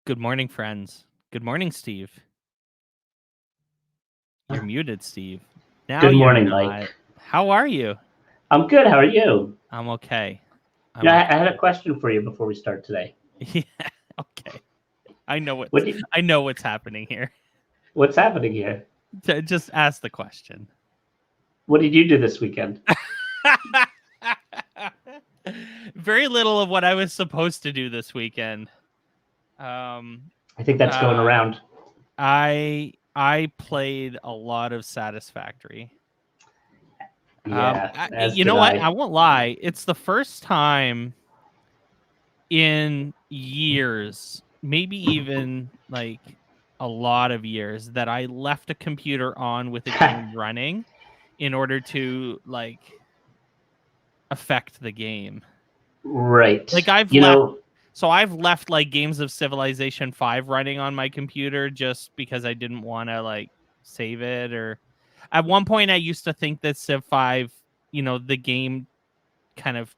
Good morning, friends. Good morning, Steve. You're muted, Steve. Now Good you're morning, not. Mike. How are you? I'm good. How are you? I'm okay. I'm Yeah, okay. I had a question for you before we start today. Yeah, okay. I know What do you, what's happening here. what's happening here? Just ask the question. What did you do this weekend? Very little of what I was supposed to do this weekend. Um I think that's going uh around. I played a lot of Satisfactory. Yeah, as You did know what? I I. won't lie. It's the first time in years, maybe even like a lot of years, that I left a computer on with a game running in order to affect the game. Like Right. I've left like games of Civilization 5 running on my computer just because I didn't want to save it. Or at one point I used to think that Civ 5, the game kind of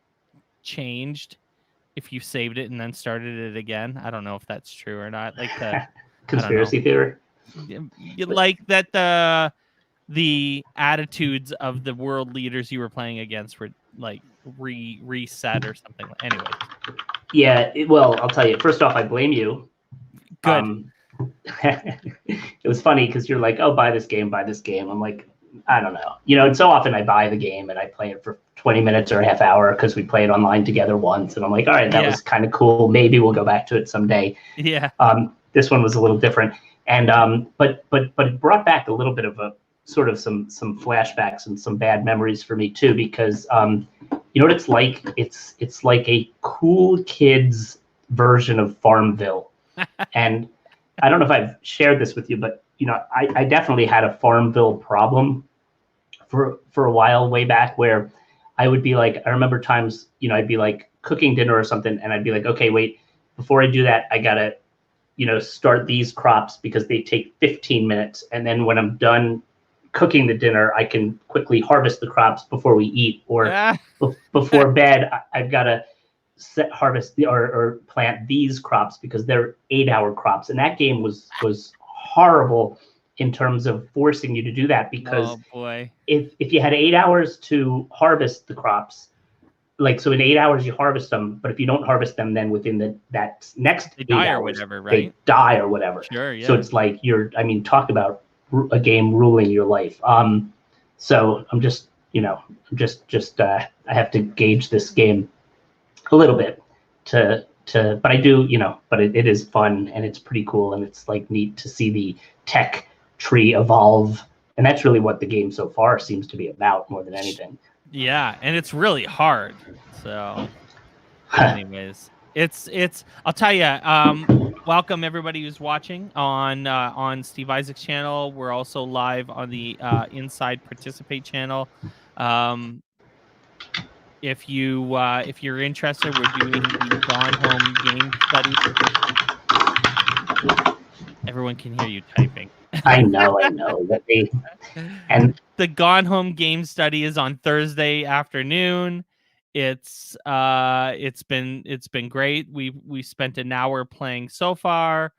changed if you saved it and then started it again. I don't know if that's true or not. I don't know. Conspiracy theory. You But like that the attitudes of the world leaders you were playing against were like reset or something. Anyways, yeah, well, I'll tell you. First off, I blame you. good. It was funny because you're like, oh, buy this game, buy this game. I'm like, I don't know. And so often I buy the game and I play it for 20 minutes or a half hour because we played online together once. And I'm like, all right, that Yeah, was kind of cool. Maybe we'll go back to it someday. yeah. This one was a little different. And but it brought back a little bit of a sort of some flashbacks and some bad memories for me too, because you know what it's like? It's like a cool kids version of Farmville. And I don't know if I've shared this with you, but I definitely had a Farmville problem for a while way back, where I would be like, I remember times, I'd be like cooking dinner or something, and I'd be like, okay, wait, before I do that, I gotta, start these crops because they take 15 minutes, and then when I'm done cooking the dinner, I can quickly harvest the crops before we eat, or before bed, I've got to harvest or plant these crops because they're 8-hour crops. And that game was horrible in terms of forcing you to do that, because Oh boy. if you had 8 hours to harvest the crops, like, so in 8 hours you harvest them, but if you don't harvest them, then within that next They 8 die or hours whatever, they right? die or whatever. Sure, So yeah. it's like talk about a game ruling your life. So I'm just, I have to gauge this game a little bit but I do, but it is fun and it's pretty cool, and it's like neat to see the tech tree evolve. And that's really what the game so far seems to be about, more than anything. Yeah, and it's really hard. So anyways, it's I'll tell you, welcome everybody who's watching on Steve Isaac's channel. We're also live on the Inside Participate channel. If you're interested, we're doing the Gone Home game study. Everyone can hear you typing. I know. And The Gone Home game study is on Thursday afternoon. It's been great. We spent an hour playing so far.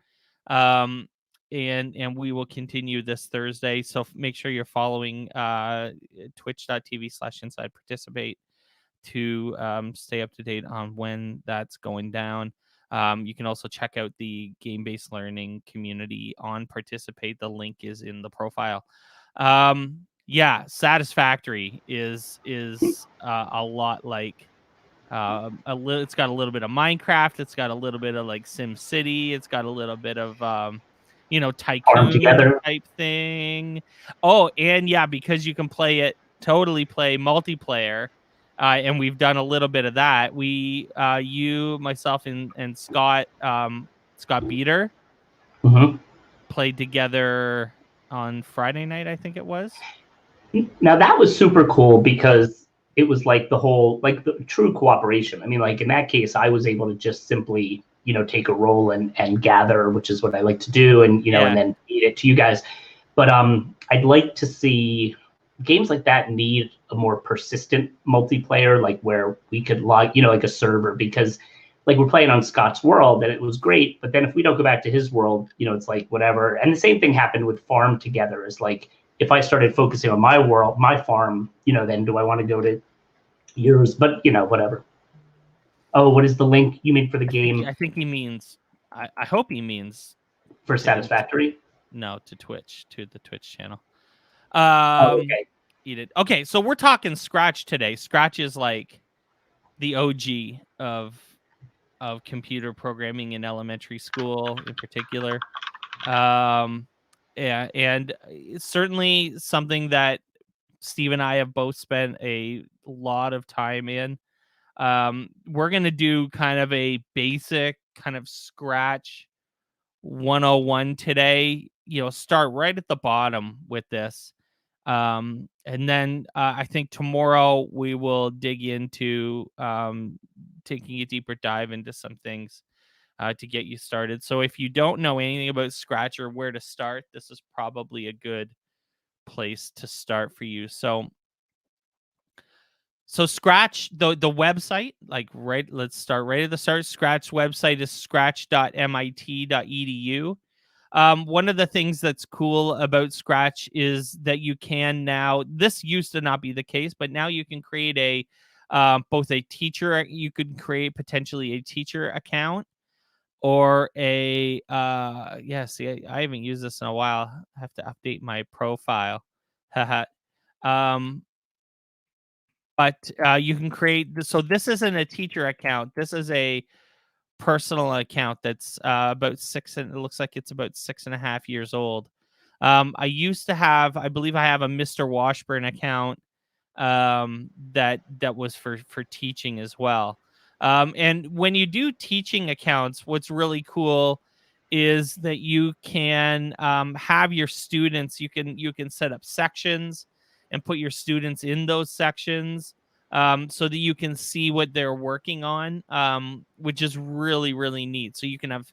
And we will continue this Thursday. So make sure you're following twitch.tv/inside participate to stay up to date on when that's going down. You can also check out the game-based learning community on Participate. The link is in the profile. Yeah, Satisfactory is a lot like it's got a little bit of Minecraft. It's got a little bit of like Sim City. It's got a little bit of Farm tycoon Together. type thing. Oh, and yeah, because you can totally play multiplayer. And we've done a little bit of that. You, myself, and Scott, Scott Beater, Hmm. played together on Friday night, I think it was. Now that was super cool because it was like the true cooperation. I mean, like in that case, I was able to just simply, take a role and gather, which is what I like to do, and Yeah. and then feed it to you guys. But I'd like to see games like that need a more persistent multiplayer, like where we could log, like a server, because like we're playing on Scott's world and it was great, but then if we don't go back to his world, you know, it's like whatever. And the same thing happened with Farm Together. Is like if I started focusing on my world, my farm, you know, then do I want to go to yours? But you know, whatever. Oh, what is the link you mean for the game? I think he means. I hope he means For Satisfactory. No, to Twitch, to the Twitch channel. Okay. Eat it. Okay, so we're talking Scratch today. Scratch is like the OG of computer programming in elementary school, in particular. Yeah, and it's certainly something that Steve and I have both spent a lot of time in. We're gonna do kind of a basic kind of Scratch 101 today. You know, start right at the bottom with this. And then I think tomorrow we will dig into taking a deeper dive into some things to get you started. So if you don't know anything about Scratch or where to start, this is probably a good place to start for you. So Scratch, the website, like let's start right at the start. Scratch website is scratch.mit.edu. One of the things that's cool about Scratch is that you can now, this used to not be the case, but now you can create both a teacher, you could create potentially a teacher account or I haven't used this in a while. I have to update my profile. um, but you can create this. So this isn't a teacher account. This is a personal account that's it looks like it's about 6.5 years old. I used to have, I believe I have a Mr. Washburn account that was for teaching as well. And when you do teaching accounts, what's really cool is that you can have your students, you can set up sections and put your students in those sections so that you can see what they're working on, which is really, really neat. So you can have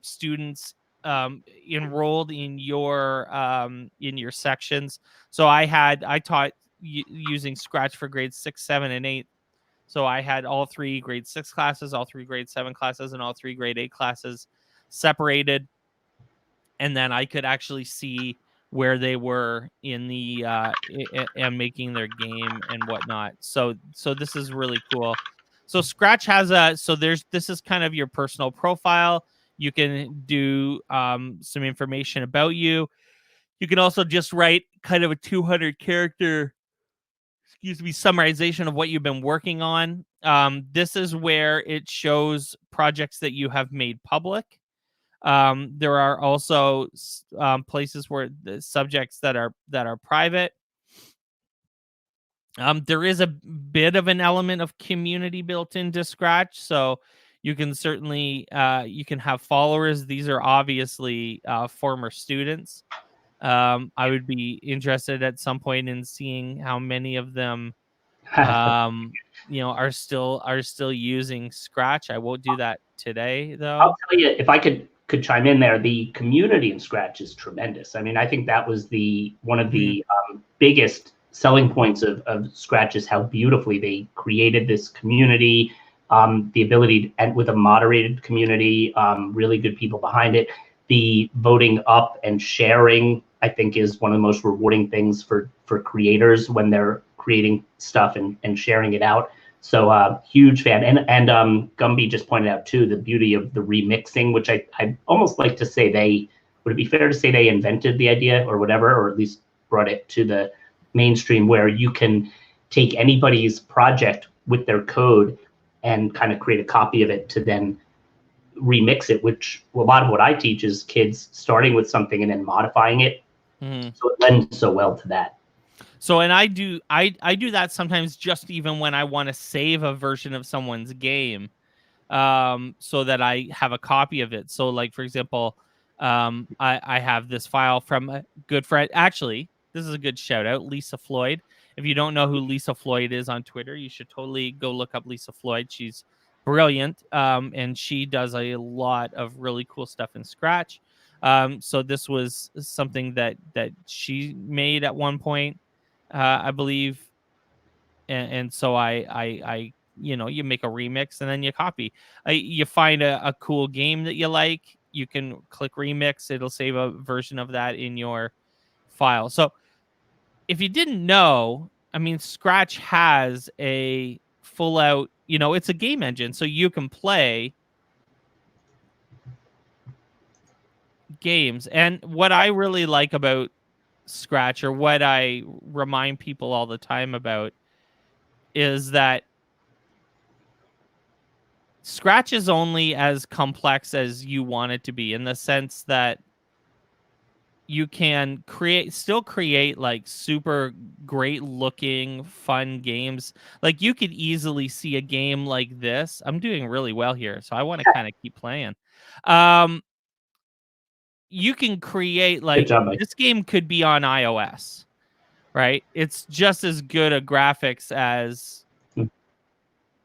students enrolled in your sections. So I taught using Scratch for grades 6, 7, and 8. So I had all 3 grade 6 classes, all 3 grade 7 classes, and all 3 grade 8 classes separated, and then I could actually see where they were in the and making their game and whatnot. So this is really cool. So Scratch has this is kind of your personal profile. You can do some information about you. You can also just write kind of a 200 character, summarization of what you've been working on. This is where it shows projects that you have made public. There are also places where the subjects that are private. There is a bit of an element of community built into Scratch, so you can certainly you can have followers. These are obviously former students. I would be interested at some point in seeing how many of them are still using Scratch. I won't do that today though. I'll tell you, if I could chime in there, the community in Scratch is tremendous. I mean, I think that was one of the biggest selling points of Scratch is how beautifully they created this community, the ability and with a moderated community, really good people behind it. The voting up and sharing, I think, is one of the most rewarding things for creators when they're creating stuff and sharing it out. So huge fan. And Gumby just pointed out too the beauty of the remixing, which I almost like to say would it be fair to say they invented the idea or whatever, or at least brought it to the mainstream where you can take anybody's project with their code and kind of create a copy of it to then remix it, which a lot of what I teach is kids starting with something and then modifying it. So it lends so well to that. So, and I do that sometimes, just even when I want to save a version of someone's game, so that I have a copy of it. So, like for example, I have this file from a good friend. Actually, this is a good shout out, Lisa Floyd. If you don't know who Lisa Floyd is on Twitter, you should totally go look up Lisa Floyd. She's brilliant, and she does a lot of really cool stuff in Scratch. So this was something that she made at one point, I believe, and so I you make a remix and then you copy. You find a cool game that you like, you can click remix. It'll save a version of that in your file. So if you didn't know, I mean, Scratch has a full out, it's a game engine, so you can play games. And what I really like about Scratch, or what I remind people all the time about, is that Scratch is only as complex as you want it to be, in the sense that you can still create like super great looking fun games. Like you could easily see a game like this. I'm doing really well here, so I want to kind of keep playing. You can create Good like job, Mike. this game could be on iOS, right? It's just as good a graphics as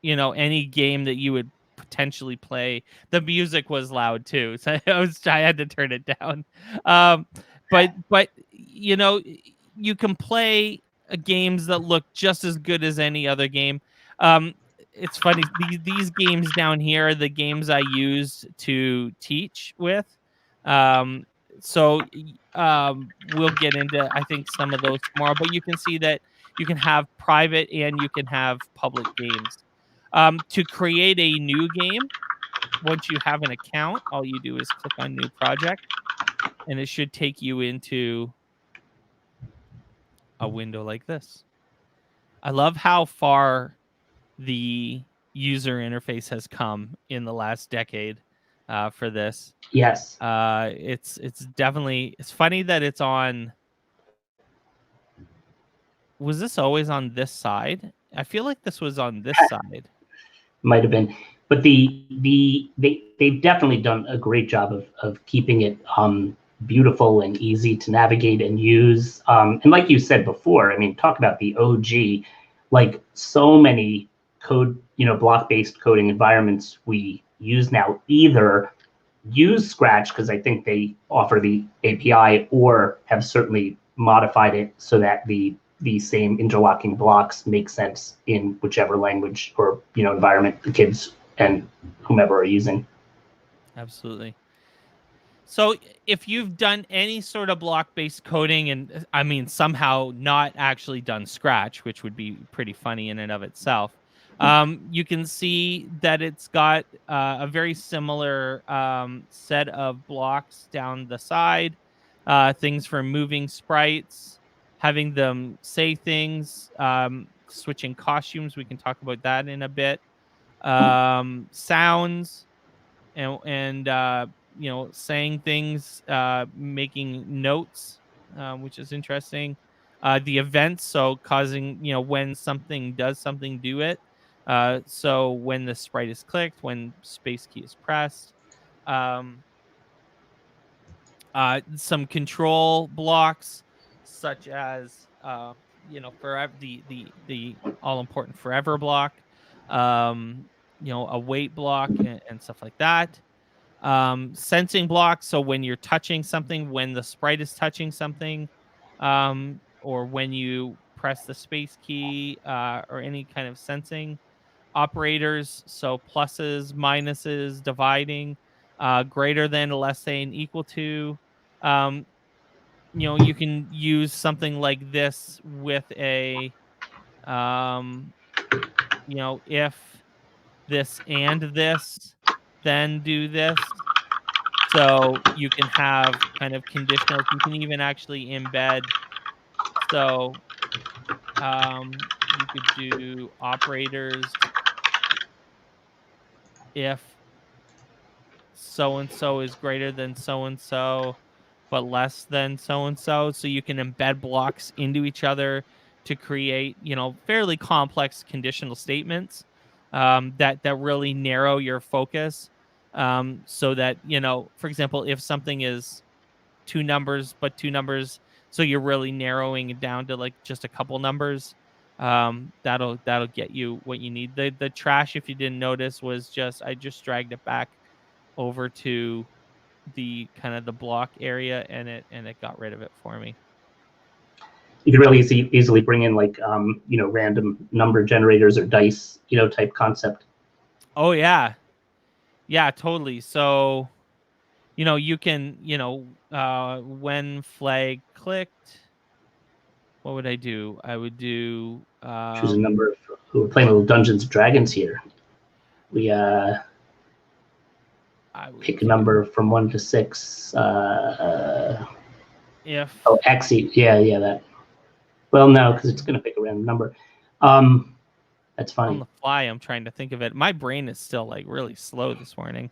any game that you would potentially play. The music was loud too, so I had to turn it down. But you can play games that look just as good as any other game. It's funny, these games down here are the games I used to teach with. So we'll get into, I think, some of those tomorrow, but you can see that you can have private and you can have public games. To create a new game, once you have an account, all you do is click on new project, and it should take you into a window like this. I love how far the user interface has come in the last decade for this. Yes. It's definitely, it's funny that it's on. Was this always on this side? I feel like this was on this side. Might have been, but they've definitely done a great job of keeping it beautiful and easy to navigate and use. And like you said before, I mean, talk about the OG. Like so many code, block-based coding environments we use now either use Scratch because I think they offer the API, or have certainly modified it so that the same interlocking blocks make sense in whichever language or environment the kids and whomever are using. Absolutely. So if you've done any sort of block-based coding, and I mean somehow not actually done Scratch, which would be pretty funny in and of itself, you can see that it's got a very similar set of blocks down the side, things for moving sprites, having them say things, switching costumes. We can talk about that in a bit. Sounds, and saying things, making notes, which is interesting. The events, so causing, when something does something, do it. So when the sprite is clicked, when space key is pressed. Some control blocks, such as forever, the all important forever block, a wait block, and stuff like that. Sensing blocks, so when you're touching something, when the sprite is touching something, or when you press the space key, or any kind of sensing. Operators, so pluses, minuses, dividing, greater than, less than, equal to. Um, you can use something like this with a, if this and this, then do this. So you can have kind of conditionals. You can even actually embed. So you could do operators if so and so is greater than so and so, but less than so and so. So you can embed blocks into each other to create, fairly complex conditional statements, that really narrow your focus. So that, for example, if something is two numbers, but two numbers, so you're really narrowing it down to like just a couple numbers. That'll get you what you need. The trash, if you didn't notice, was I just dragged it back over to the kind of the block area, and it got rid of it for me. You can really easily bring in like random number generators or dice, type concept. Oh yeah, yeah, totally. So you can when flag clicked, what would I do? I would do Choose a number. We're playing a little Dungeons and Dragons here. We pick a number from 1 to 6. If Actually, yeah, that. Well, no, because it's going to pick a random number. That's funny. On the fly, I'm trying to think of it. My brain is still like really slow this morning.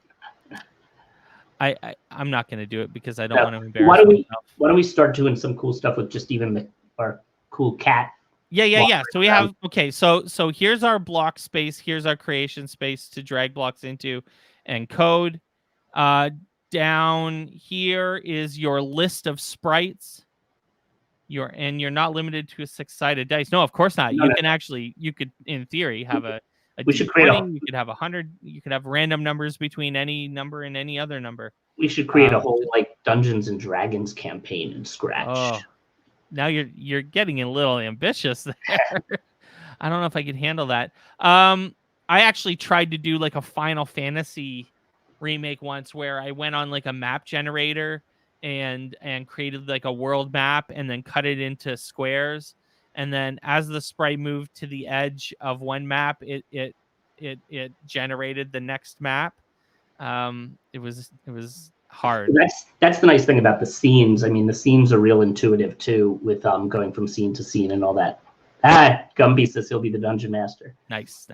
I'm not going to do it because I don't want to embarrass myself. Why don't we start doing some cool stuff with just even our cool cat? Yeah. So we have So here's our block space. Here's our creation space to drag blocks into, and code. Down here is your list of sprites. You're not limited to a 6-sided dice. No, of course not. You could in theory have a we should create you could have 100. You could have random numbers between any number and any other number. We should create a whole like Dungeons and Dragons campaign in Scratch. Oh, now you're getting a little ambitious there. I don't know if I can handle that. I actually tried to do like a Final Fantasy remake once where I went on like a map generator and created like a world map and then cut it into squares, and then as the sprite moved to the edge of one map, it generated the next map. It was hard. That's the nice thing about the scenes. I mean, the scenes are real intuitive too, with going from scene to scene and all that. Gumby says he'll be the dungeon master. Nice.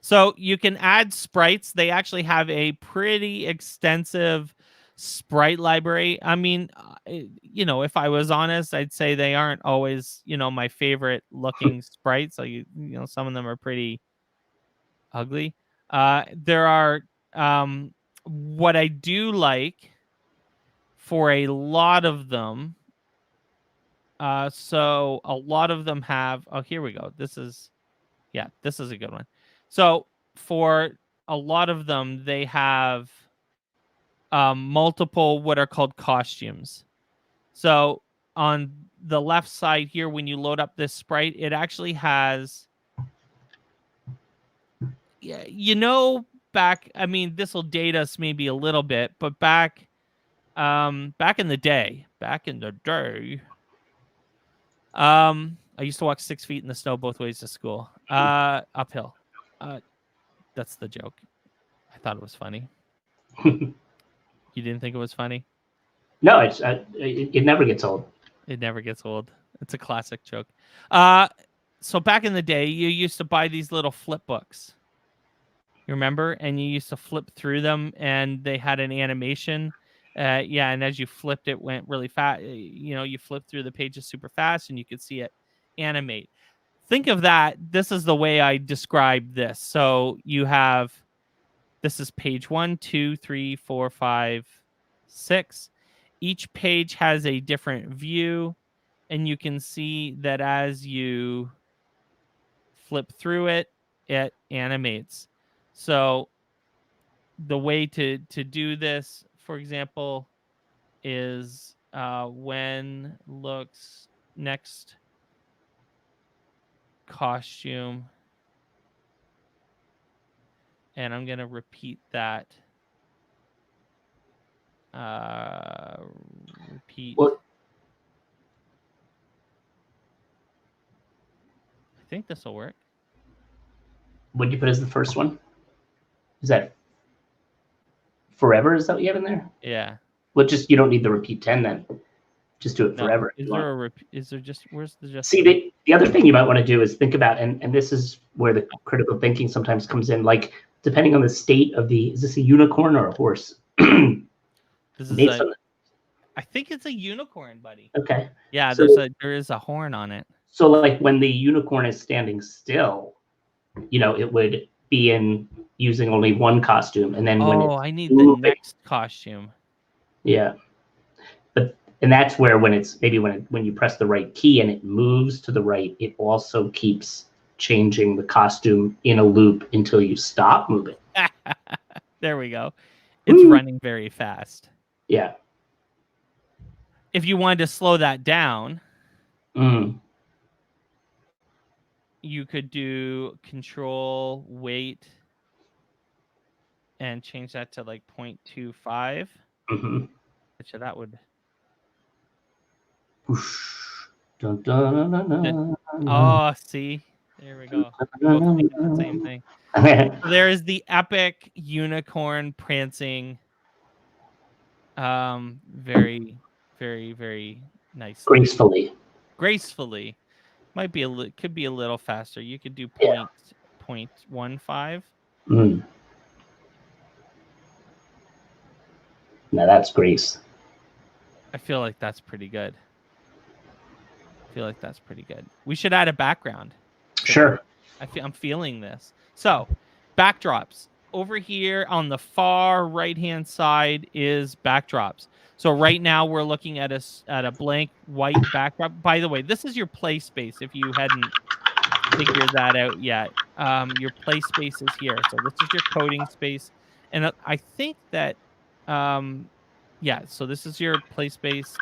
So you can add sprites. They actually have a pretty extensive sprite library. I mean, if I was honest, I'd say they aren't always, my favorite looking sprites. So some of them are pretty ugly. There are what I do like for a lot of them. So a lot of them have, here we go. This is a good one. So for a lot of them, they have multiple what are called costumes. So on the left side here, when you load up this sprite, it actually has, this will date us maybe a little bit, but back in the day, I used to walk 6 feet in the snow both ways to school, uphill. That's the joke. I thought it was funny. You didn't think it was funny? No, it never gets old. It never gets old. It's a classic joke. So back in the day, you used to buy these little flip books. You remember? And you used to flip through them, and they had an animation. And as you flipped, it went really fast. You flipped through the pages super fast, and you could see it animate. Think of that. This is the way I describe this. So this is page 1, 2, 3, 4, 5, 6. Each page has a different view, and you can see that as you flip through it, it animates. So the way to do this, for example, is when looks next costume, and I'm going to repeat that. Repeat. What? I think this will work. What did you put as the first one? Is that forever? Is that what you have in there? Yeah. Well, you don't need the repeat 10 then. Just do it forever. Is there is there just, where's the just? See, the other thing you might want to do is think about, and this is where the critical thinking sometimes comes in, like depending on the state of is this a unicorn or a horse? This is I think it's a unicorn, buddy. Okay. Yeah, there is a horn on it. So like when the unicorn is standing still, it would be using only one costume, and then I need the next costume. Yeah. And that's where when you press the right key and it moves to the right, it also keeps changing the costume in a loop until you stop moving. There we go. It's running very fast. Yeah. If you wanted to slow that down, Mm. You could do control weight and change that to like 0.25, Mm-hmm. which that would. Dun, dun, dun, dun, Oh, see, there we go. We're both thinking the same thing. So there is the epic unicorn prancing. Very, very, very nicely, gracefully. Might be could be a little faster. You could do Yeah. 0.15. Mm. Now that's Greece. I feel like that's pretty good. We should add a background. Sure. I'm feeling this. So, backdrops. Over here on the far right-hand side is backdrops. So right now we're looking at a blank white backdrop. By the way, this is your play space if you hadn't figured that out yet. Your play space is here. So this is your coding space. And I think that yeah, so this is your play space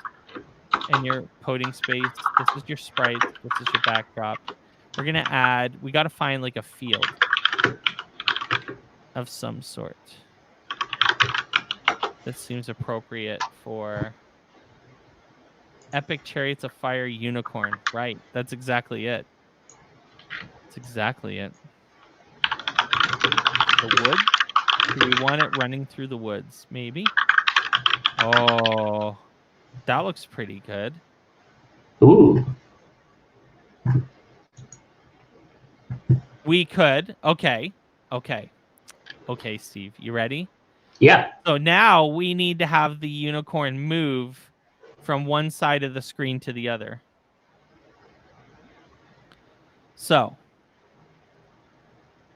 and your coding space. This is your sprites. This is your backdrop. We're going to add, we got to find like a field of some sort that seems appropriate for Epic Chariots of Fire Unicorn. Right. That's exactly it. That's exactly it. The woods? Do we want it running through the woods? Maybe. Oh, that looks pretty good. Ooh. We could. Okay. Okay, Steve. You ready? Yeah. So now we need to have the unicorn move from one side of the screen to the other. So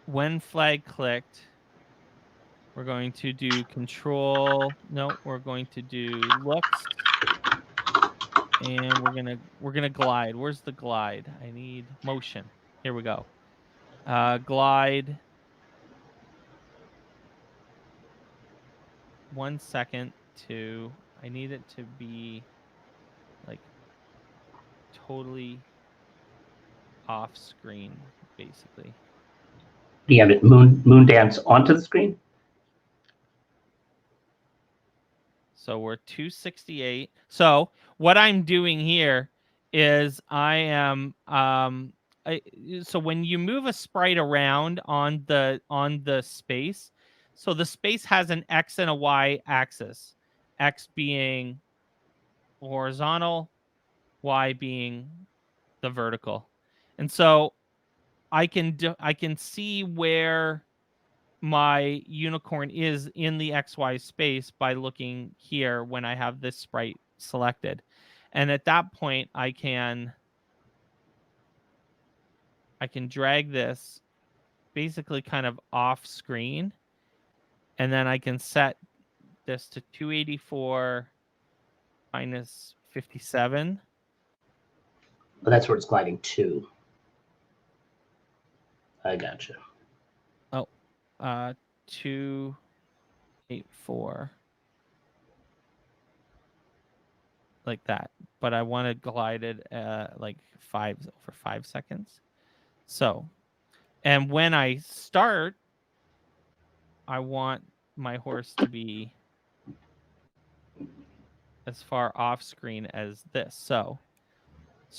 when flag clicked, we're going to do control. No, we're going to do looks. And we're gonna glide. Where's the glide? I need motion. Here we go. Glide. 1 second to. I need it to be like totally off screen, basically. Do you have it moon dance onto the screen? So we're 268. So what I'm doing here is I am so when you move a sprite around on the space, so the space has an X and a Y axis. X being horizontal, Y being the vertical. And so I can see where my unicorn is in the XY space by looking here when I have this sprite selected. And at that point, I can drag this basically kind of off screen. And then I can set this to 284 minus 57. Well, that's where it's gliding to. I gotcha. Oh, 284. Like that. But I want to glide it like over 5 seconds. So, and when I start, I want my horse to be as far off screen as this. So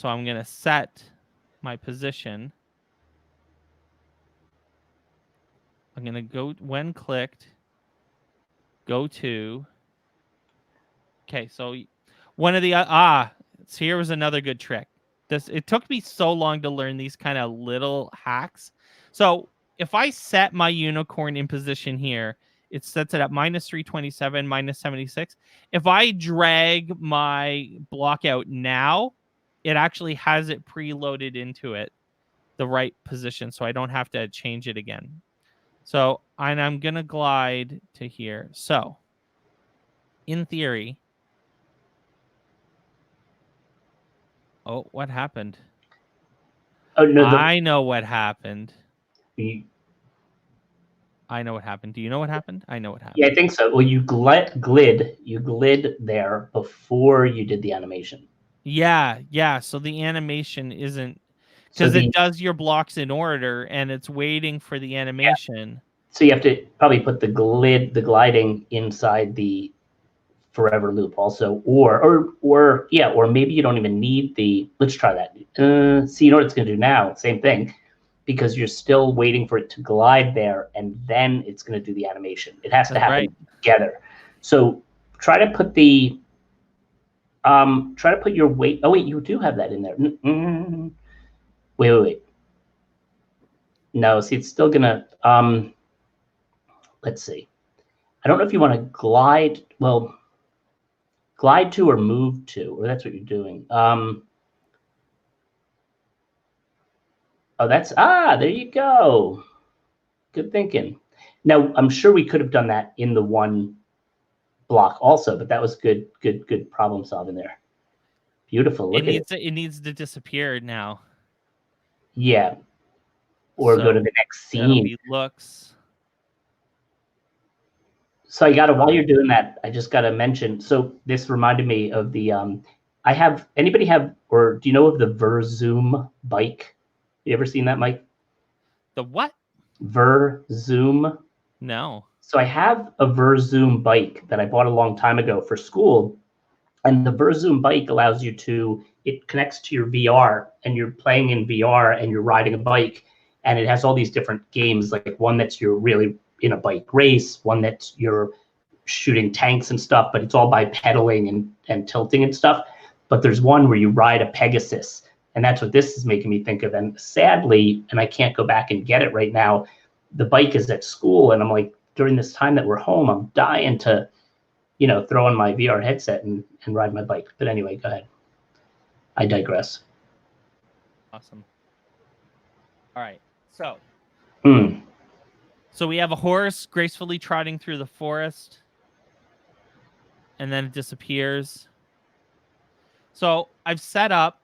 I'm going to set my position. I'm going to go when clicked, go to. Okay, so one of the so here was another good trick. It took me so long to learn these kind of little hacks. So if I set my unicorn in position here, it sets it at minus 327, minus 76. If I drag my block out now, it actually has it preloaded into it, the right position, so I don't have to change it again. So I'm going to glide to here. So in theory, oh, what happened? Oh no! I know what happened. You, I know what happened. Do you know what happened? I know what happened. yeah, I think so. Well, you glid there before you did the animation. Yeah. So the animation isn't, So because it does your blocks in order and it's waiting for the animation. so you have to probably put the gliding inside the forever loop also, or maybe you don't even need the. Let's try that. See, you know what it's going to do now? Same thing, because you're still waiting for it to glide there, and then it's going to do the animation. It has to That's happen right. together. So try to put your weight. Oh wait, you do have that in there. Wait. No, see, it's still gonna. Let's see. I don't know if you want to glide. Well, glide to or move to, or that's what you're doing. Oh, there you go. Good thinking. Now, I'm sure we could have done that in the one block also, but that was good problem solving there. Beautiful. Look at it. It needs to disappear now. Yeah. Or go to the next That'll scene. be looks. So while you're doing that, I just gotta mention, so this reminded me of the or do you know of the Verzoom bike? You ever seen that, Mike? The what? Verzoom. No. So I have a Verzoom bike that I bought a long time ago for school, and the Verzoom bike allows you it connects to your VR, and you're playing in VR and you're riding a bike, and it has all these different games, like one that's you're really in a bike race, one that's you're shooting tanks and stuff, but it's all by pedaling and tilting and stuff. But there's one where you ride a Pegasus, and that's what this is making me think of. And sadly, and I can't go back and get it right now, the bike is at school, and I'm like, during this time that we're home, I'm dying to, throw on my VR headset and ride my bike. But anyway, go ahead. I digress. Awesome. All right. So. Hmm. So we have a horse gracefully trotting through the forest, and then it disappears. So I've set up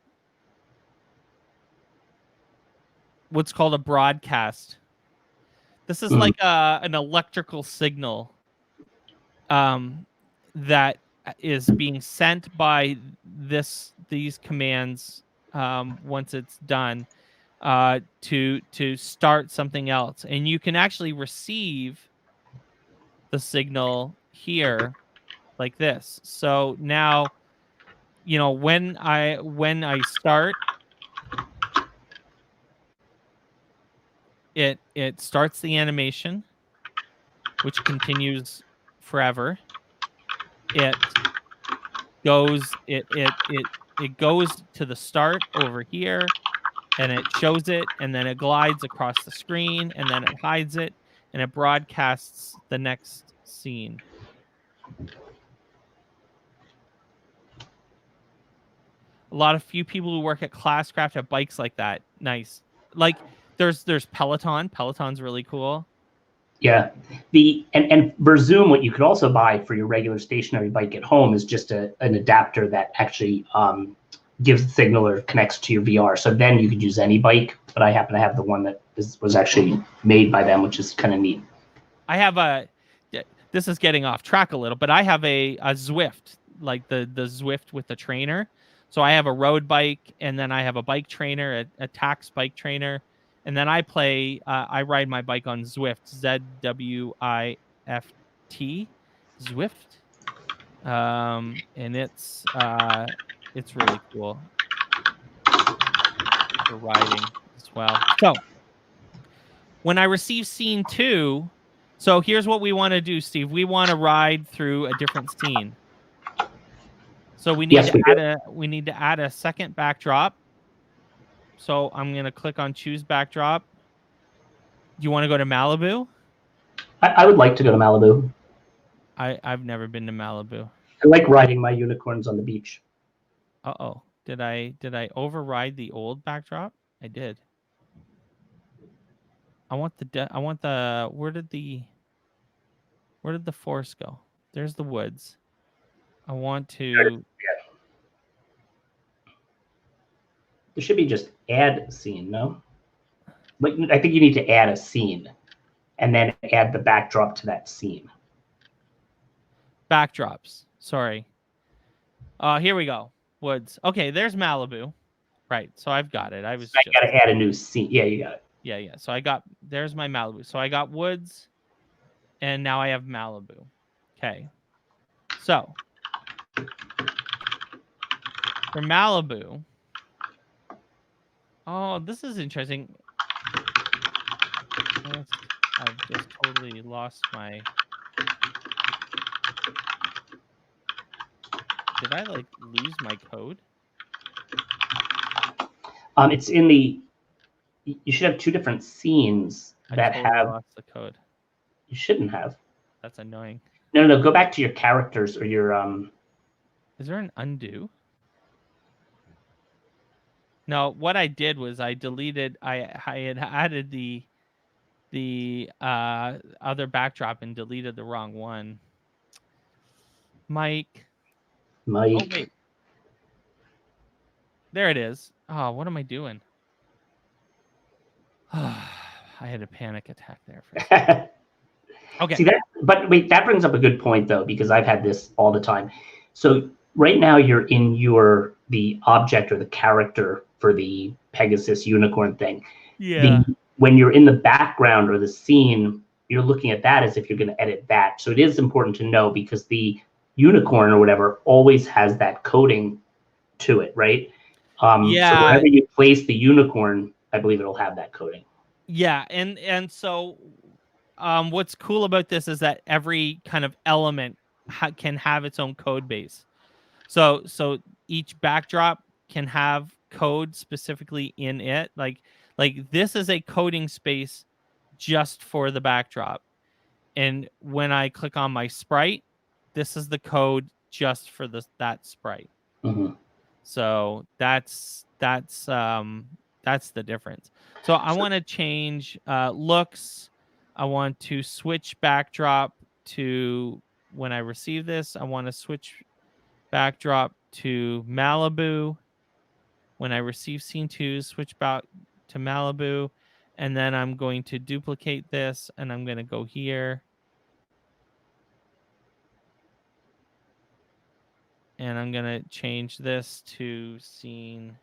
what's called a broadcast. This is like an electrical signal that is being sent by these commands once it's done to start something else. And you can actually receive the signal here like this. So now, when I start, it starts the animation, which continues forever. It goes to the start over here, and it shows it, and then it glides across the screen, and then it hides it, and it broadcasts the next scene. A few people who work at Classcraft have bikes like that. Nice. Like there's Peloton. Peloton's really cool. Yeah. And Verzoom, what you could also buy for your regular stationary bike at home is just an adapter that actually gives the signal or connects to your VR. So then you could use any bike, but I happen to have the one that was actually made by them, which is kind of neat. I have this is getting off track a little, but I have a Zwift, like the Zwift with the trainer. So I have a road bike, and then I have a bike trainer, a tax bike trainer, and then I ride my bike on Zwift, ZWIFT, Zwift, and it's really cool for riding as well. So when I receive scene 2, so here's what we want to do, Steve. We want to ride through a different scene. So we need to add a second backdrop. So I'm going to click on choose backdrop. Do you want to go to Malibu? I would like to go to Malibu. I've never been to Malibu. I like riding my unicorns on the beach. Uh-oh. Did I override the old backdrop? I did. Where did the forest go? There's the woods. I want to. There should be just add scene, no? But I think you need to add a scene and then add the backdrop to that scene. Backdrops. Sorry. Here we go. Woods. Okay, there's Malibu. Right. So I've got it. I was I just got to add a new scene. Yeah, you got it. yeah. So there's my Malibu. So I got Woods, and now I have Malibu. Okay. So for Malibu, oh, this is interesting. I've just totally lost my. Did I like lose my code? It's in the. You should have two different scenes that I totally have. lost the code. You shouldn't have. That's annoying. No. Go back to your characters or your Is there an undo? No, what I did was I deleted. I had added the other backdrop and deleted the wrong one. Mike. Mike. Oh wait. There it is. Oh, what am I doing? I had a panic attack there for a second. Okay. See that? But wait, that brings up a good point though, because I've had this all the time. So right now you're in the object or the character for the Pegasus unicorn thing. Yeah. When you're in the background or the scene, you're looking at that as if you're going to edit that. So it is important to know because the unicorn or whatever always has that coding to it, right? Yeah. So wherever you place the unicorn, I believe it'll have that coding. Yeah, and so what's cool about this is that every kind of element can have its own code base. So each backdrop can have code specifically in it. Like this is a coding space just for the backdrop. And when I click on my sprite, this is the code just for that sprite. Mm-hmm. So that's the difference. So I want to change looks. I want to switch backdrop to when I receive this. I want to switch backdrop to Malibu. When I receive scene 2, switch back to Malibu. And then I'm going to duplicate this and I'm going to go here. And I'm going to change this to scene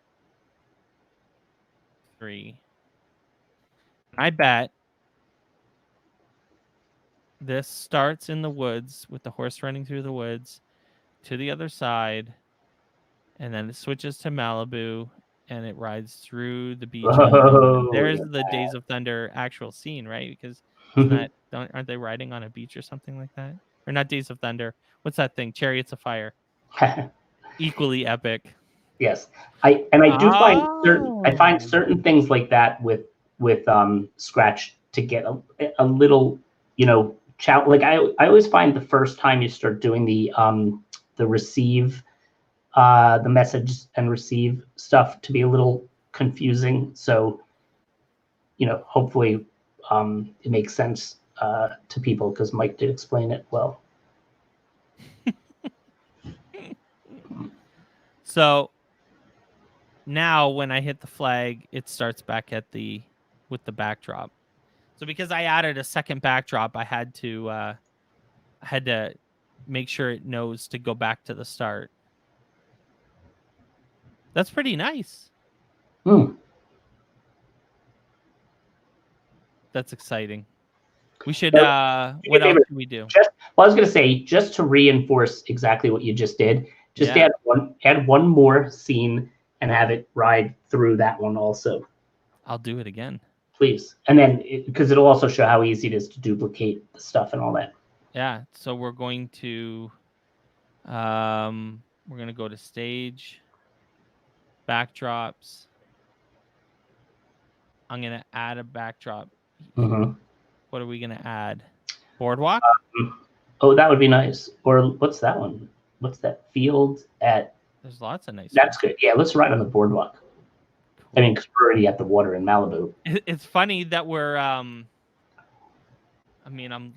3. I bet this starts in the woods with the horse running through the woods to the other side, and then it switches to Malibu, and it rides through the beach. Oh, There's the Days of Thunder actual scene, right? Because aren't they riding on a beach or something like that? Or not Days of Thunder? What's that thing? Chariots of Fire. Equally epic. Yes, I do find certain things like that with Scratch to get a little, like I always find the first time you start doing the receive the message and receive stuff to be a little confusing. So hopefully it makes sense to people because Mike did explain it well. So now when I hit the flag, it starts back with the backdrop. So because I added a second backdrop, I had to make sure it knows to go back to the start. That's pretty nice. That's exciting. We should what else can we do? I was going to say, just to reinforce exactly what you just did, add one more scene and have it ride through that one also. I'll do it again. Please. And then because it'll also show how easy it is to duplicate the stuff and all that. Yeah. So we're going to go to stage, backdrops. I'm going to add a backdrop. Mm-hmm. What are we going to add? Boardwalk? Oh, that would be nice. Or what's that one? What's that field at? There's lots of nice That's ones. Good. Yeah, let's ride on the boardwalk. Cool. I mean, because we're already at the water in Malibu. It's funny that we're I'm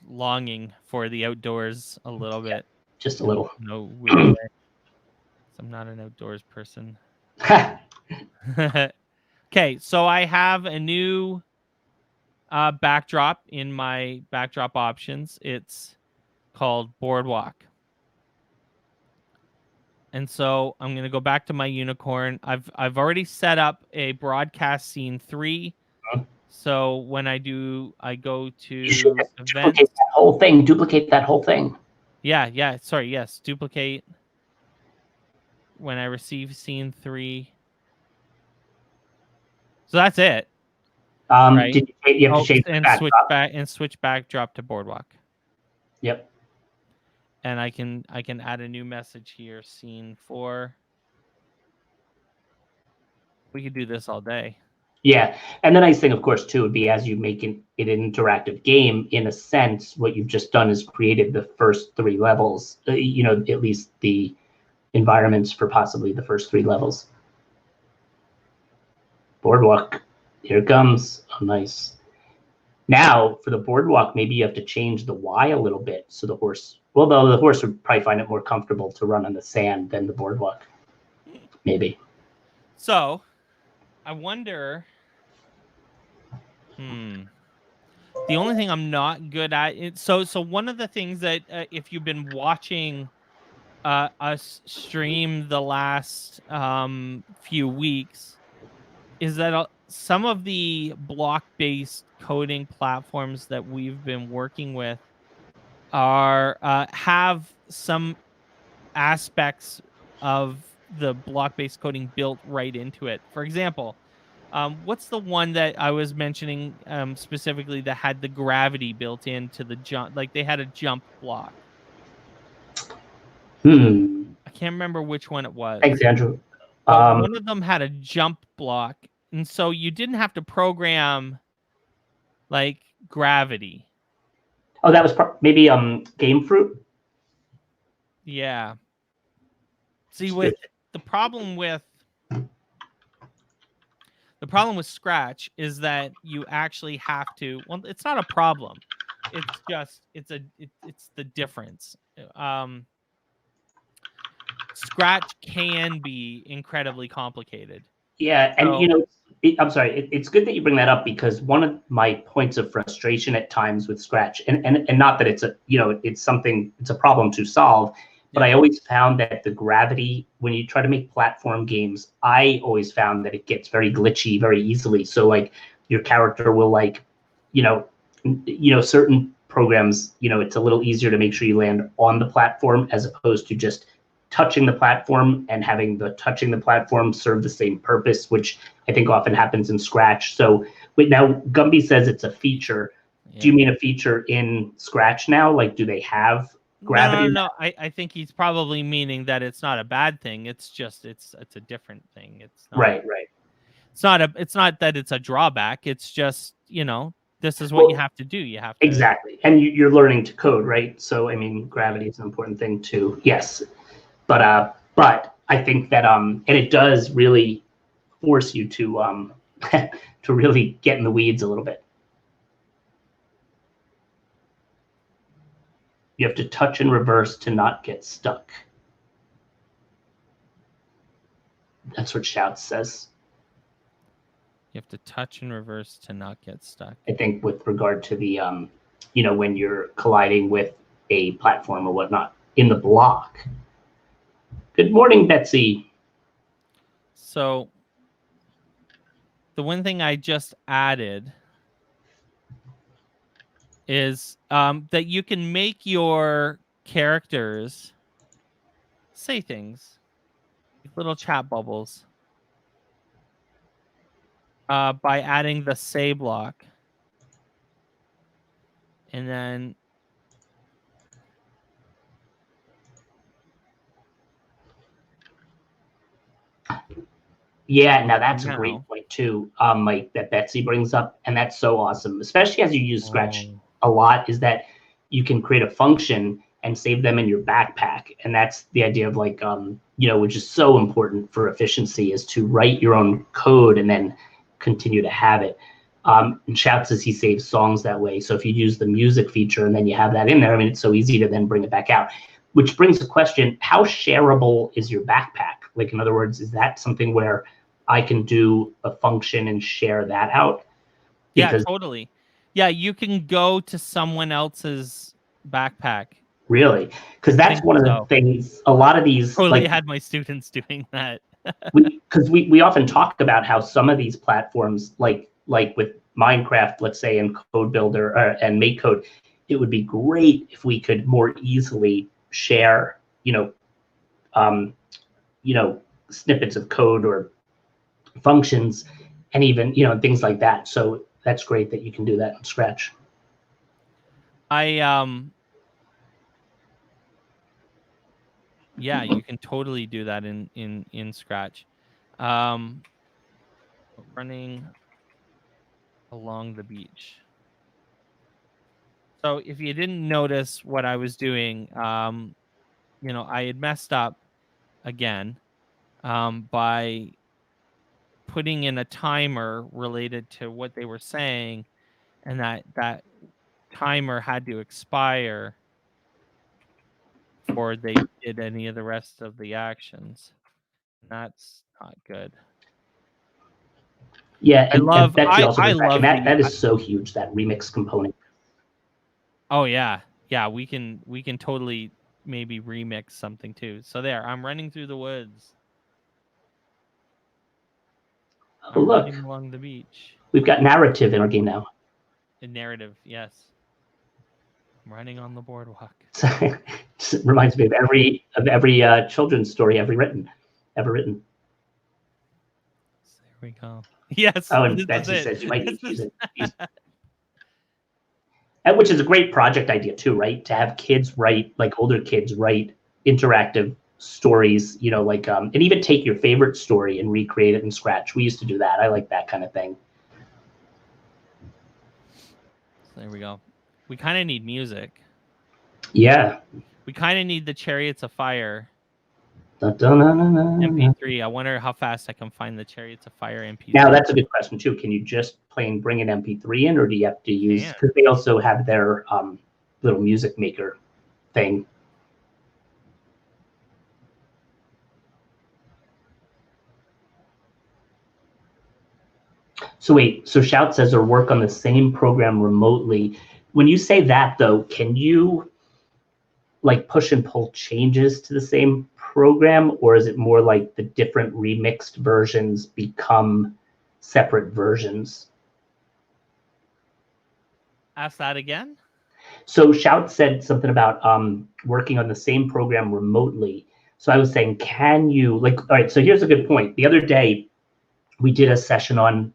longing for the outdoors a little bit. Just a little. No weird way. I'm not an outdoors person. Okay, so I have a new backdrop in my backdrop options. It's called Boardwalk. And so I'm going to go back to my unicorn. I've already set up a broadcast scene 3. So when I go You should to just duplicate events. that whole thing. Duplicate that whole thing. Yeah. Sorry. Yes. Duplicate when I receive scene 3. So that's it. Right. You have to change the backdrop. Switch backdrop to Boardwalk. Yep. And I can add a new message here. Scene 4. We could do this all day. Yeah, and the nice thing, of course, too, would be as you make it an interactive game, in a sense, what you've just done is created the first 3 levels, at least the environments for possibly the first 3 levels. Boardwalk, here it comes. Oh, nice. Now, for the boardwalk, maybe you have to change the Y a little bit. So the horse, well, though the horse would probably find it more comfortable to run on the sand than the boardwalk. Maybe. So, I wonder. The only thing I'm not good at it. So one of the things that if you've been watching us stream the last few weeks, is that some of the block-based coding platforms that we've been working with are have some aspects of the block-based coding built right into it. For example, what's the one that I was mentioning specifically that had the gravity built into the jump? Like they had a jump block. I can't remember which one it was. Thanks, Andrew. But one of them had a jump block, and so you didn't have to program like gravity. Oh, that was maybe Game Fruit. Yeah. See, with the problem with Scratch is that you actually have to. Well, it's not a problem. It's just it's the difference. Scratch can be incredibly complicated. Yeah, and I'm sorry. It's good that you bring that up because one of my points of frustration at times with Scratch, and not that it's it's a problem to solve, but I always found that the gravity, when you try to make platform games, I always found that it gets very glitchy very easily. So like your character will certain programs, it's a little easier to make sure you land on the platform as opposed to just touching the platform and having the touching the platform serve the same purpose, which I think often happens in Scratch. So wait, now Gumby says it's a feature. Yeah. Do you mean a feature in Scratch now? Like, do they have gravity? No. I think he's probably meaning that it's not a bad thing. It's just it's a different thing. It's not, right. It's not that it's a drawback. It's just this is what you have to do. You have to exactly, and you're learning to code, right? So I mean, gravity is an important thing too. Yes. But I think that and it does really force you to to really get in the weeds a little bit. You have to touch and reverse to not get stuck. That's what Shouts says. You have to touch and reverse to not get stuck. I think with regard to the when you're colliding with a platform or whatnot in the block. Good morning, Betsy. So the one thing I just added is that you can make your characters say things, like little chat bubbles, by adding the say block. And then yeah, now that's a great point too, Mike, that Betsy brings up, and that's so awesome, especially as you use Scratch a lot, is that you can create a function and save them in your backpack, and that's the idea of like, which is so important for efficiency, is to write your own code and then continue to have it. And Shout says he saves songs that way, so if you use the music feature and then you have that in there, I mean, it's so easy to then bring it back out. Which brings the question, how shareable is your backpack? Like, in other words, is that something where I can do a function and share that out? Because, yeah, totally. Yeah, you can go to someone else's backpack Really? Because that's think one of the so. things, a lot of these, Totally like, had my students doing that. we often talk about how some of these platforms, like with Minecraft, let's say, and Code Builder and MakeCode, it would be great if we could more easily share, snippets of code or functions, and even things like that. So that's great that you can do that in Scratch. Yeah, you can totally do that in Scratch. Running along the beach. So if you didn't notice what I was doing, I had messed up again by putting in a timer related to what they were saying, and that timer had to expire before they did any of the rest of the actions. That's not good. Yeah, I love that's also I good track, and love that is so huge, that remix component. Oh yeah. Yeah, we can totally maybe remix something too. So there, I'm running through the woods. Oh, I'm look, running along the beach. we've got narrative in our game now. A narrative, yes. I'm running on the boardwalk. It reminds me of every children's story ever written. So there we go. Yes. Oh, and This Betsy is it. says you might use it. Which is a great project idea too, right? To have kids write, like older kids write interactive stories, and even take your favorite story and recreate it in Scratch. We used to do that. I like that kind of thing. So there we go. We kind of need music. Yeah. We kind of need the Chariots of Fire Da-da-na-na-na. MP3. I wonder how fast I can find the Chariots of Fire MP3. Now that's a good question too. Can you just plain bring an MP3 in, or do you have to use, because they also have their little music maker thing. So wait, so Shout says or work on the same program remotely. When you say that though, can you like push and pull changes to the same program, or is it more like the different remixed versions become separate versions? Ask that again. So Shout said something about working on the same program remotely. So I was saying, can you, like, all right, so here's a good point. The other day we did a session on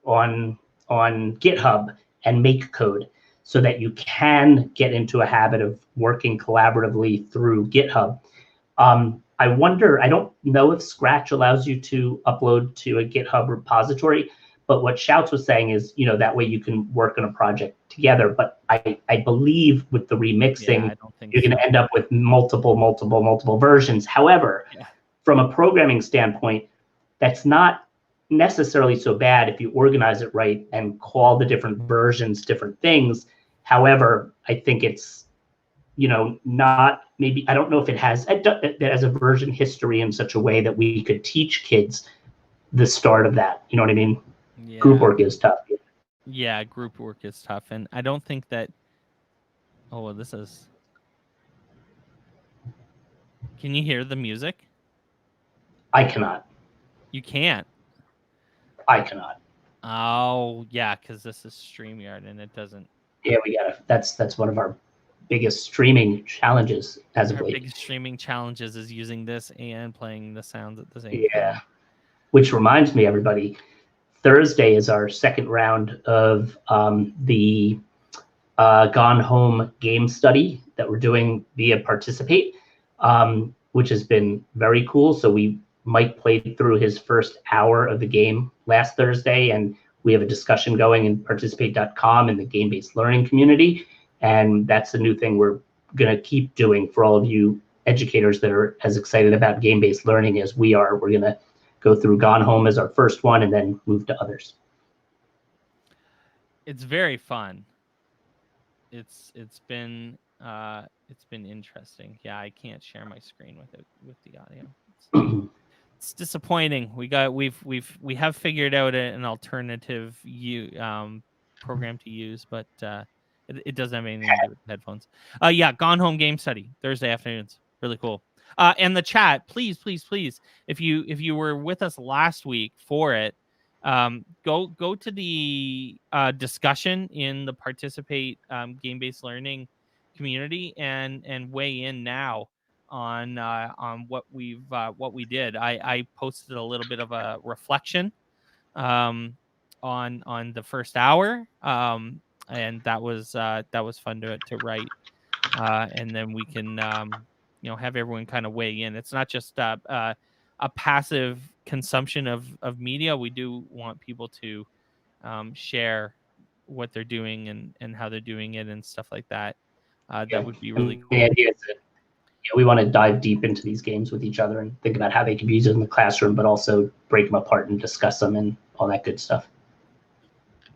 GitHub and MakeCode, so that you can get into a habit of working collaboratively through GitHub. I wonder, I don't know if Scratch allows you to upload to a GitHub repository, but what Shouts was saying is, that way you can work on a project together. But I believe with the remixing, you're going to end up with multiple versions. However, from a programming standpoint, that's not necessarily so bad if you organize it right and call the different versions different things. However, I think it's, not, maybe, I don't know if it has a version history in such a way that we could teach kids the start of that. You know what I mean? Yeah. Group work is tough. Yeah, group work is tough. And I don't think that, oh, well, this is, can you hear the music? I cannot. You can't. I cannot. Oh, yeah, because this is StreamYard and it doesn't. Yeah, we gotta, that's one of our biggest streaming challenges as of late. Our biggest streaming challenges is using this and playing the sounds at the same time. Yeah. Which reminds me, everybody, Thursday is our second round of the Gone Home game study that we're doing via Participate, which has been very cool. So Mike played through his first hour of the game last Thursday, and we have a discussion going in participate.com in the game-based learning community. And that's a new thing we're going to keep doing for all of you educators that are as excited about game-based learning as we are. We're going to go through Gone Home as our first one and then move to others. It's very fun. It's been interesting. Yeah, I can't share my screen with the audio. It's disappointing. We have figured out an alternative program to use, but It doesn't have anything to do with headphones. Yeah, Gone Home Game Study, Thursday afternoons. Really cool. And the chat, please, if you were with us last week for it, go to the discussion in the Participate game-based learning community and weigh in now on what we did. I posted a little bit of a reflection on the first hour, and that was fun to write, and then we can have everyone kind of weigh in. It's not just a passive consumption of media. We do want people to share what they're doing and how they're doing it and stuff like that. That would be really cool. The idea is that we want to dive deep into these games with each other and think about how they can be used in the classroom, but also break them apart and discuss them and all that good stuff.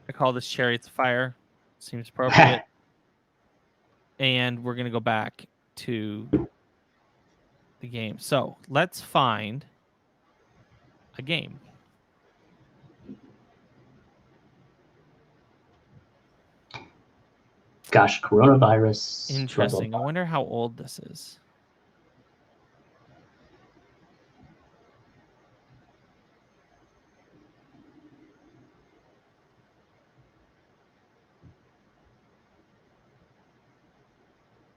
I call this Chariots of Fire. Seems appropriate. And we're going to go back to the game. So let's find a game. Gosh, coronavirus. Interesting. I wonder how old this is.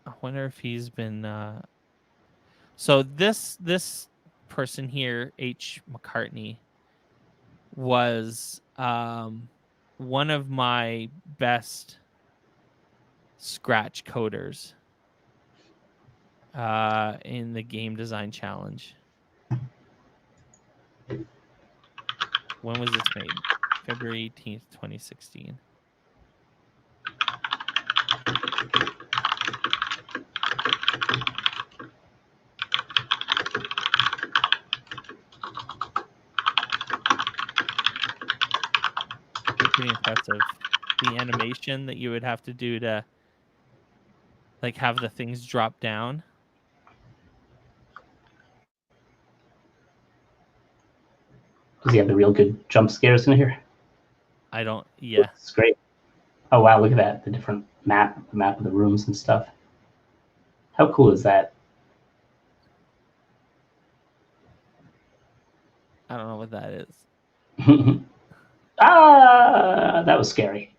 I wonder if he's been. So this person here, H. McCartney, was one of my best Scratch coders in the Game Design Challenge. When was this made? February 18th, 2016. Pretty impressive. The animation that you would have to do to like have the things drop down. Does he have the real good jump scares in here? I don't. Yeah, it's great. Oh wow, look at that! The different map of the rooms and stuff. How cool is that? I don't know what that is. That was scary.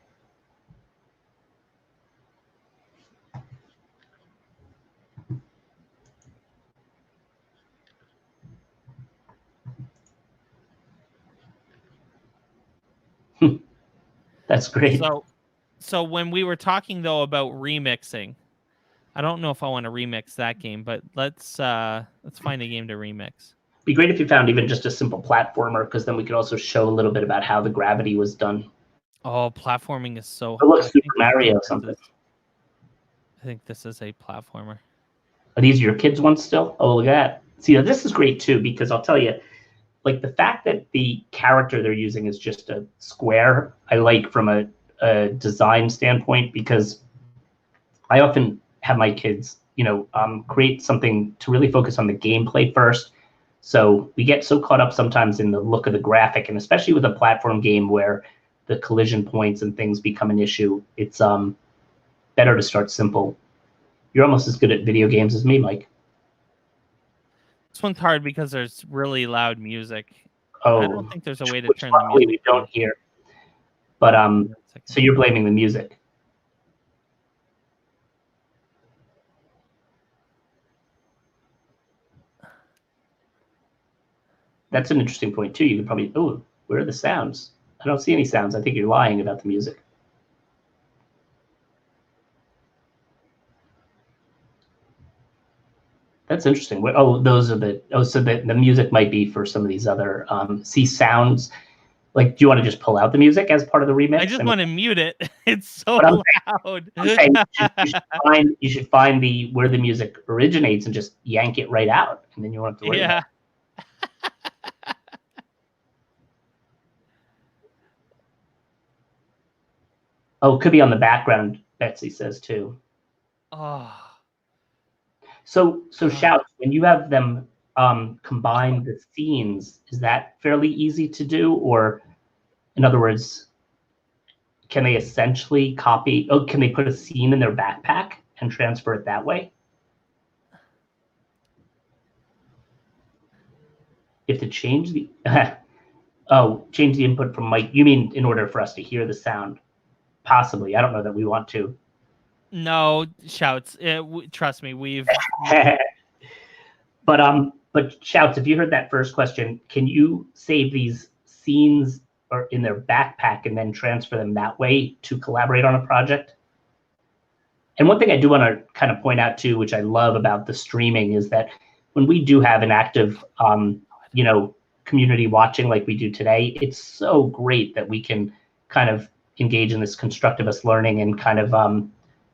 That's great. So when we were talking though about remixing, I don't know if I want to remix that game, but let's find a game to remix. Be great if you found even just a simple platformer, because then we could also show a little bit about how the gravity was done. Oh, platforming is so. It looks Super Mario or something. I think this is a platformer. Are these your kids' ones still? Oh, look at that. See, now this is great too, because I'll tell you, like the fact that the character they're using is just a square, I like from a design standpoint, because I often have my kids, create something to really focus on the gameplay first. So we get so caught up sometimes in the look of the graphic, and especially with a platform game where the collision points and things become an issue, it's better to start simple. You're almost as good at video games as me, Mike. This one's hard because there's really loud music. Oh, I don't think there's a way to turn the music. We don't hear. But so you're blaming the music. That's an interesting point too. You could probably, where are the sounds? I don't see any sounds. I think you're lying about the music. That's interesting. Those are so the music might be for some of these other sounds. Like, do you want to just pull out the music as part of the remix? I just want to mute it. It's so loud. You should find where the music originates and just yank it right out, and then you won't have to worry about it. Oh, it could be on the background, Betsy says too. Oh. So Shouts, when you have them combine the scenes, is that fairly easy to do? Or in other words, can they essentially copy? Oh, can they put a scene in their backpack and transfer it that way? You have to change the change the input from mic. You mean in order for us to hear the sound? Possibly. I don't know that we want to. No, Shouts. Trust me, we've. But Shouts, if you heard that first question, can you save these scenes or in their backpack and then transfer them that way to collaborate on a project? And one thing I do want to kind of point out too, which I love about the streaming, is that when we do have an active, community watching like we do today, it's so great that we can kind of engage in this constructivist learning and kind of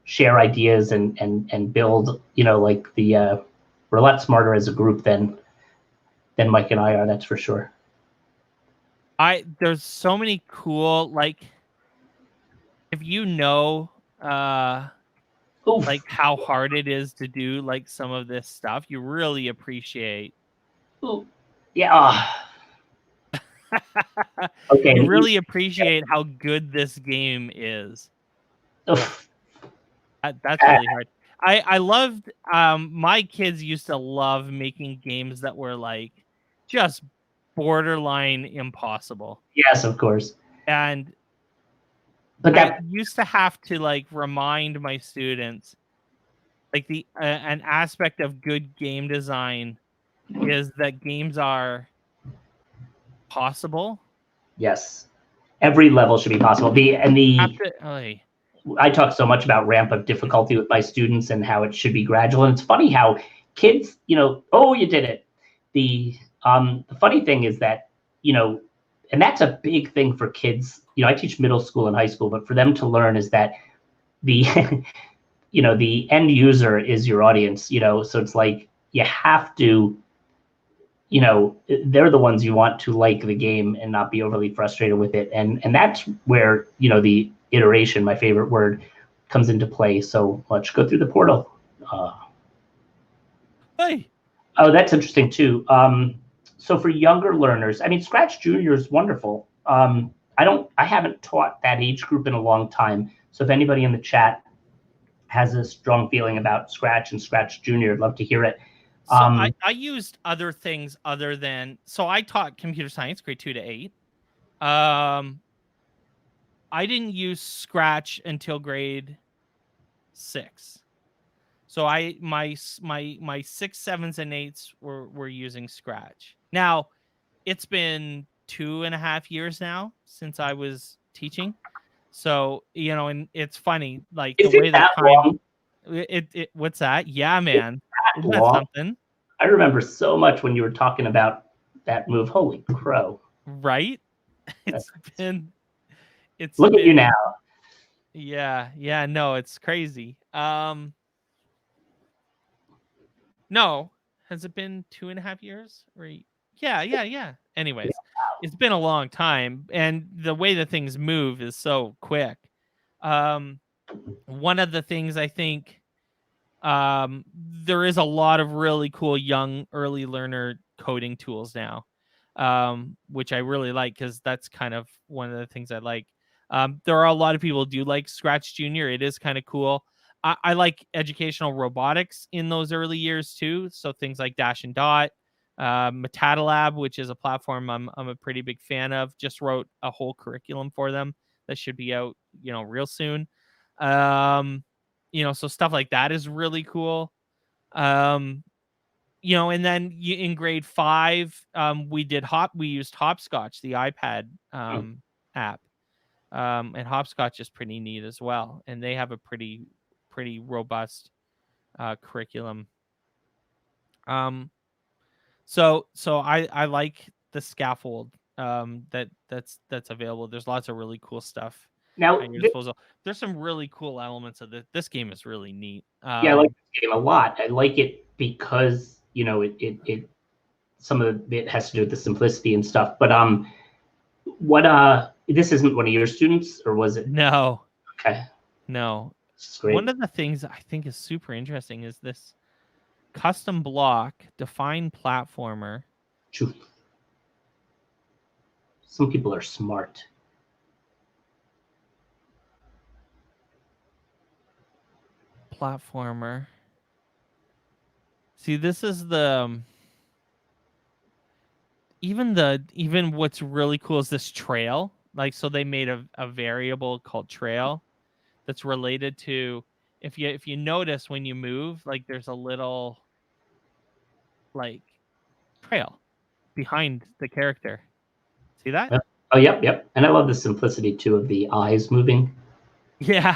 share ideas and build, we're a lot smarter as a group than Mike and I are, that's for sure. There's so many cool, like, if you know like how hard it is to do like some of this stuff, you really appreciate. Yeah. Okay. You really appreciate how good this game is. That's really hard. I loved my kids used to love making games that were like just borderline impossible. Yes, of course. But I used to have to like remind my students, like an aspect of good game design is that games are possible. Yes, every level should be possible. I talk so much about ramp of difficulty with my students and how it should be gradual. And it's funny how kids, oh, you did it. The funny thing is that, and that's a big thing for kids. I teach middle school and high school, but for them to learn is that the, the end user is your audience, so it's like you have to, they're the ones you want to like the game and not be overly frustrated with it. And that's where, the iteration, my favorite word, comes into play so much. Go through the portal. Hey. Oh, that's interesting too. So for younger learners, I mean, Scratch Junior is wonderful. I haven't taught that age group in a long time. So if anybody in the chat has a strong feeling about Scratch and Scratch Junior, I'd love to hear it. So I used other things other than, so I taught computer science grade 2 to 8. I didn't use Scratch until grade 6. So my 6, 7s, and 8s were using Scratch. Now, it's been 2.5 years now since I was teaching. So, and it's funny, like the way that time what's that? Yeah, man. Isn't that something? I remember so much when you were talking about that move. Holy crow. Right? It's Look at you now. Yeah, no, it's crazy. No, has it been 2.5 years? Yeah. Anyways, It's been a long time, and the way that things move is so quick. One of the things I think, there is a lot of really cool young early learner coding tools now, which I really like because that's kind of one of the things I like. There are a lot of people who do like Scratch Junior. It is kind of cool. I like educational robotics in those early years too. So things like Dash and Dot, Metatalab, which is a platform I'm a pretty big fan of. Just wrote a whole curriculum for them that should be out, real soon. So stuff like that is really cool. And then in grade 5, we used Hopscotch, the iPad app. And Hopscotch is pretty neat as well. And they have a pretty robust curriculum. So I like the scaffold that's available. There's lots of really cool stuff. Now, there's some really cool elements of this game is really neat. Yeah, I like this game a lot. I like it because it some of it has to do with the simplicity and stuff. But this isn't one of your students, or was it? No. Okay. No. Great. One of the things I think is super interesting is this custom block defined platformer. Some people are smart. platformer. See, this is the even what's really cool is this trail. Like, so they made a variable called trail that's related to, if you notice when you move, like there's a little like trail behind the character. See that? Yep. Oh, yep. And I love the simplicity too of the eyes moving. Yeah.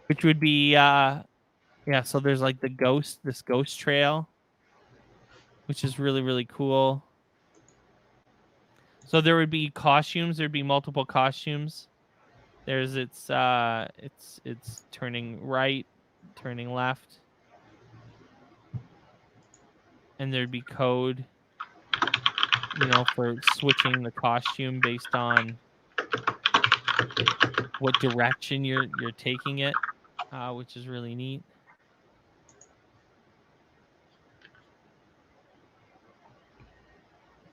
Which would be yeah, so there's like this ghost trail, which is really, really cool. So there would be costumes, there'd be multiple costumes. There's it's turning right, turning left. And there'd be code, for switching the costume based on what direction you're taking it, which is really neat.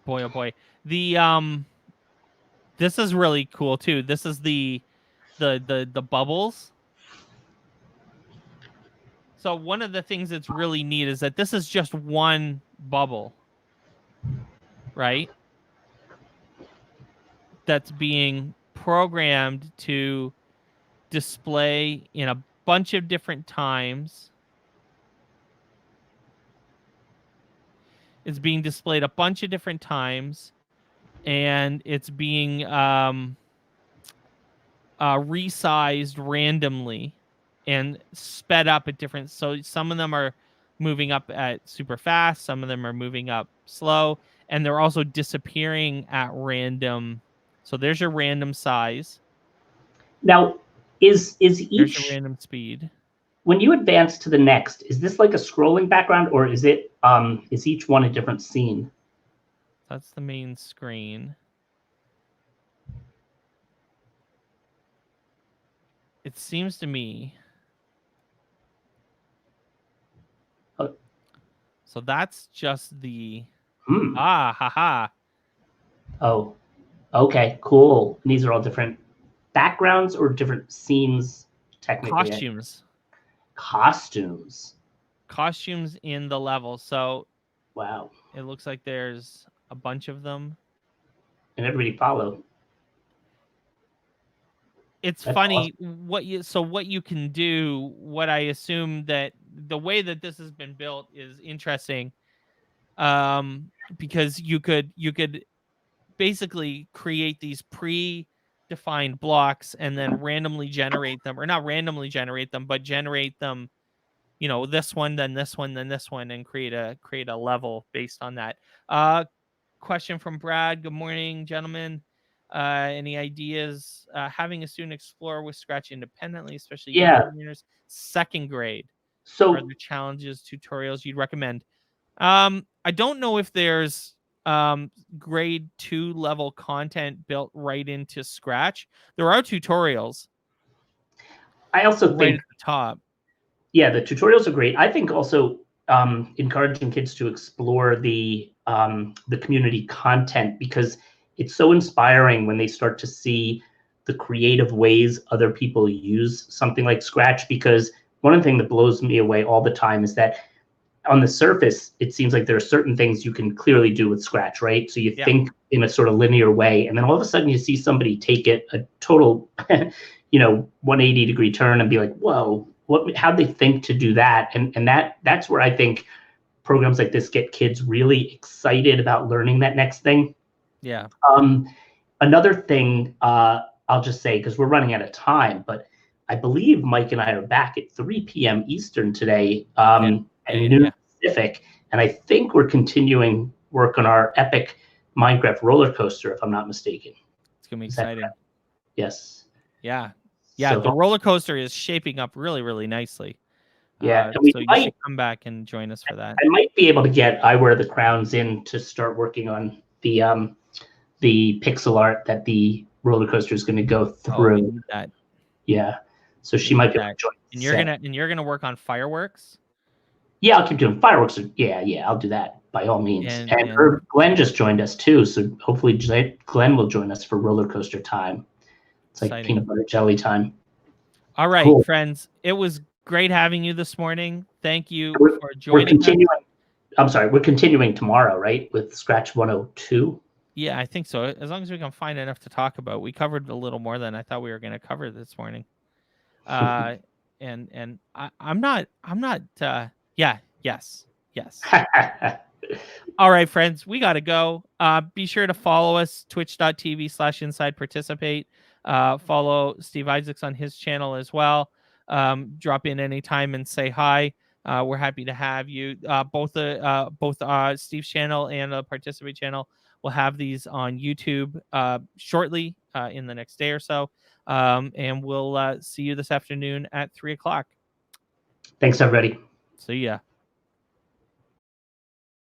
Boy, oh boy. The this is really cool too. This is the bubbles. So one of the things that's really neat is that this is just one bubble, right? That's being programmed to display in a bunch of different times. It's being displayed a bunch of different times, and it's being resized randomly and sped up at different. So some of them are moving up at super fast, some of them are moving up slow, and they're also disappearing at random. So there's your random size. Now, is There's each your random speed. when you advance to the next, is this like a scrolling background, or is it is each one a different scene? That's the main screen. It seems to me. Oh. So that's just the Hmm. haha. Oh, okay, cool. And these are all different backgrounds or different scenes, technically. Costumes Costumes. in the level. So Wow. it looks like there's a bunch of them. And everybody follow. It's That's funny awesome. what you can do. What I assume that the way that this has been built is interesting, because you could basically create these pre-defined blocks and then randomly generate them, or not randomly generate them, but generate them. This one, then this one, then this one, and create a level based on that. Question from Brad. Good morning, gentlemen. Any ideas having a student explore with Scratch independently, especially Yeah. younger learners, second grade? So Are there challenges, tutorials you'd recommend? I don't know if there's grade 2 level content built right into Scratch. There are tutorials I also right think at the top. Yeah, the tutorials are great. I think also encouraging kids to explore the community content, because it's so inspiring when they start to see the creative ways other people use something like Scratch. Because one of the things that blows me away all the time is that on the surface, it seems like there are certain things you can clearly do with Scratch, right? So you think in a sort of linear way, and then all of a sudden you see somebody take it a total, 180-degree turn and be like, whoa, how'd they think to do that? And that's where I think programs like this get kids really excited about learning that next thing. Yeah. Another thing, I'll just say, because we're running out of time, but I believe Mike and I are back at 3 p.m. Eastern today, and noon Pacific, and I think we're continuing work on our epic Minecraft roller coaster, if I'm not mistaken. It's gonna be exciting. Yes. Yeah. So the roller coaster is shaping up really, really nicely. Yeah, so you should come back and join us for that. I might be able to get I Wear the Crowns in to start working on the pixel art that the roller coaster is going to go through. We need that. Yeah, so she might be able to join. And you're gonna work on fireworks. Yeah, I'll keep doing fireworks. Yeah, I'll do that by all means. And Glenn just joined us too, so hopefully Glenn will join us for roller coaster time. It's like peanut butter jelly time. All right, friends. It was Great having you this morning. Thank you We're, for we're joining us. continuing. I'm sorry, we're continuing tomorrow, right? With Scratch 102. Yeah, I think so. As long as we can find enough to talk about. We covered a little more than I thought we were going to cover this morning. And I'm not yes. All right, friends, we got to go. Be sure to follow us, twitch.tv/inside participate. Follow Steve Isaacs on his channel as well. Drop in anytime and say hi. We're happy to have you. Both Steve's channel and the Participate channel will have these on YouTube shortly in the next day or so. And we'll see you this afternoon at 3:00. Thanks, everybody. See ya.